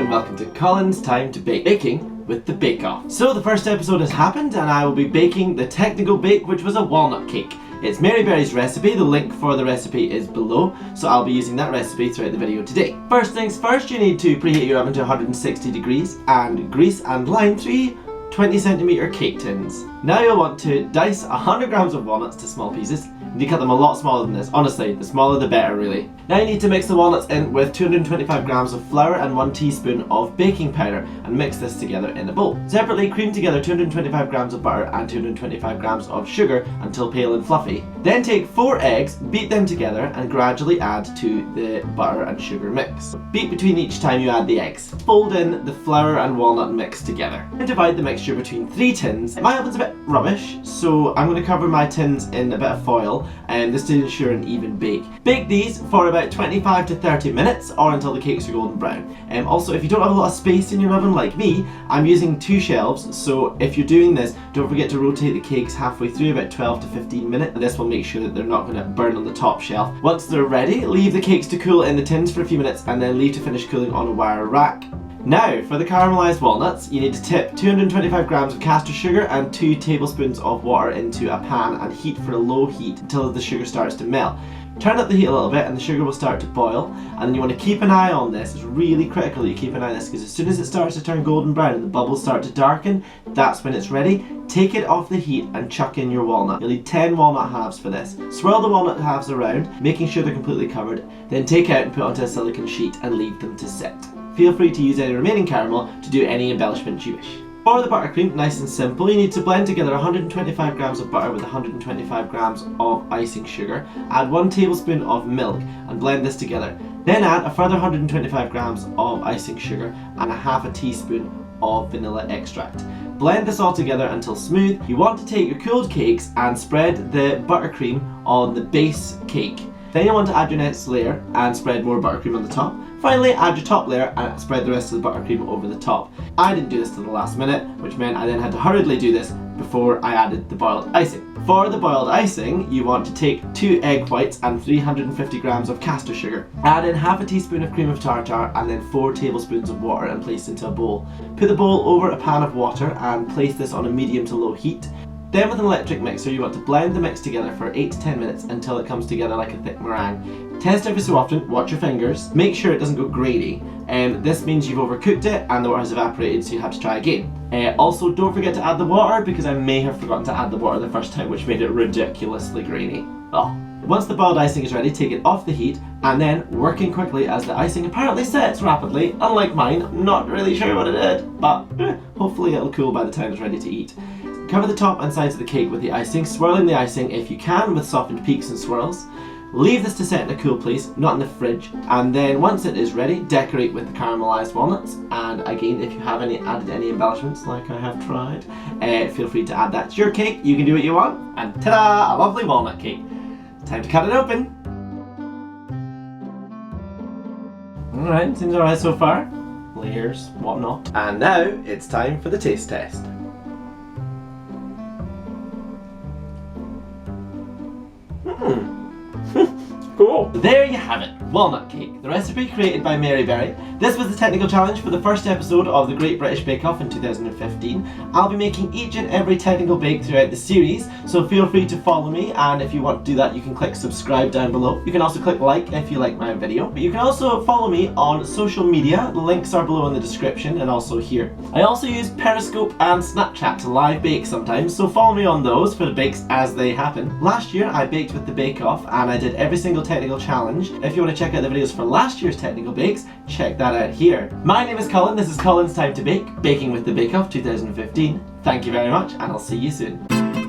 and welcome to Colins Time to Bake, baking with the Bake Off. So the first episode has happened and I will be baking the technical bake, which was a walnut cake. It's Mary Berry's recipe. The link for the recipe is below, so I'll be using that recipe throughout the video today. First things first, you need to preheat your oven to 160 degrees and grease and line 3 20cm cake tins. Now you'll want to dice 100 grams of walnuts to small pieces. You need to cut them a lot smaller than this. Honestly, the smaller the better, really. Now you need to mix the walnuts in with 225 grams of flour and 1 teaspoon of baking powder and mix this together in a bowl. Separately, cream together 225 grams of butter and 225 grams of sugar until pale and fluffy. Then take 4 eggs, beat them together and gradually add to the butter and sugar mix. Beat between each time you add the eggs. Fold in the flour and walnut mix together. And divide the mixture between 3 tins. My oven's a bit rubbish, so I'm going to cover my tins in a bit of foil and this to ensure an even bake. Bake these for about 25 to 30 minutes or until the cakes are golden brown. Also, if you don't have a lot of space in your oven like me, I'm using 2 shelves, so if you're doing this, don't forget to rotate the cakes halfway through, about 12 to 15 minutes. This will make sure that they're not going to burn on the top shelf. Once they're ready, leave the cakes to cool in the tins for a few minutes and then leave to finish cooling on a wire rack. Now, for the caramelized walnuts, you need to tip 225 grams of caster sugar and 2 tablespoons of water into a pan and heat for a low heat until the sugar starts to melt. Turn up the heat a little bit and the sugar will start to boil, and then you want to keep an eye on this. It's really critical that you keep an eye on this because as soon as it starts to turn golden brown and the bubbles start to darken, that's when it's ready. Take it off the heat and chuck in your walnut. You'll need 10 walnut halves for this. Swirl the walnut halves around, making sure they're completely covered, then take out and put onto a silicone sheet and leave them to sit. Feel free to use any remaining caramel to do any embellishment you wish. For the buttercream, nice and simple, you need to blend together 125 grams of butter with 125 grams of icing sugar. Add 1 tablespoon of milk and blend this together. Then add a further 125 grams of icing sugar and a half a teaspoon of vanilla extract. Blend this all together until smooth. You want to take your cooled cakes and spread the buttercream on the base cake. Then you want to add your next layer and spread more buttercream on the top. Finally, add your top layer and spread the rest of the buttercream over the top. I didn't do this till the last minute, which meant I then had to hurriedly do this before I added the boiled icing. For the boiled icing, you want to take 2 egg whites and 350 grams of caster sugar. Add in half a teaspoon of cream of tartar and then 4 tablespoons of water and place into a bowl. Put the bowl over a pan of water and place this on a medium to low heat. Then with an electric mixer, you want to blend the mix together for 8 to 10 minutes until it comes together like a thick meringue. Test every so often, watch your fingers, make sure it doesn't go grainy. This means you've overcooked it and the water has evaporated, so you have to try again. Also, don't forget to add the water because I may have forgotten to add the water the first time, which made it ridiculously grainy. Once the boiled icing is ready, take it off the heat and then, working quickly as the icing apparently sets rapidly, unlike mine, I'm not really sure what it did, but hopefully it'll cool by the time it's ready to eat. Cover the top and sides of the cake with the icing, swirling the icing if you can with softened peaks and swirls. Leave this to set in a cool place, not in the fridge, and then once it is ready, decorate with the caramelized walnuts. And again, if you have added any embellishments like I have tried, feel free to add that to your cake. You can do what you want, and ta-da! A lovely walnut cake. Time to cut it open. Alright, seems alright so far. Layers, whatnot. And now it's time for the taste test. Cool. There you have it, walnut cake, the recipe created by Mary Berry. This was the technical challenge for the first episode of the Great British Bake Off in 2015. I'll be making each and every technical bake throughout the series, so feel free to follow me, and if you want to do that you can click subscribe down below. You can also click like if you like my video, but you can also follow me on social media. The links are below in the description and also here. I also use Periscope and Snapchat to live bake sometimes, so follow me on those for the bakes as they happen. Last year I baked with the Bake Off and I did every single technical challenge. If you want to check out the videos for last year's technical bakes, check that out here. My name is Colin, this is Colin's Time to Bake, baking with the Bake Off 2015. Thank you very much and I'll see you soon.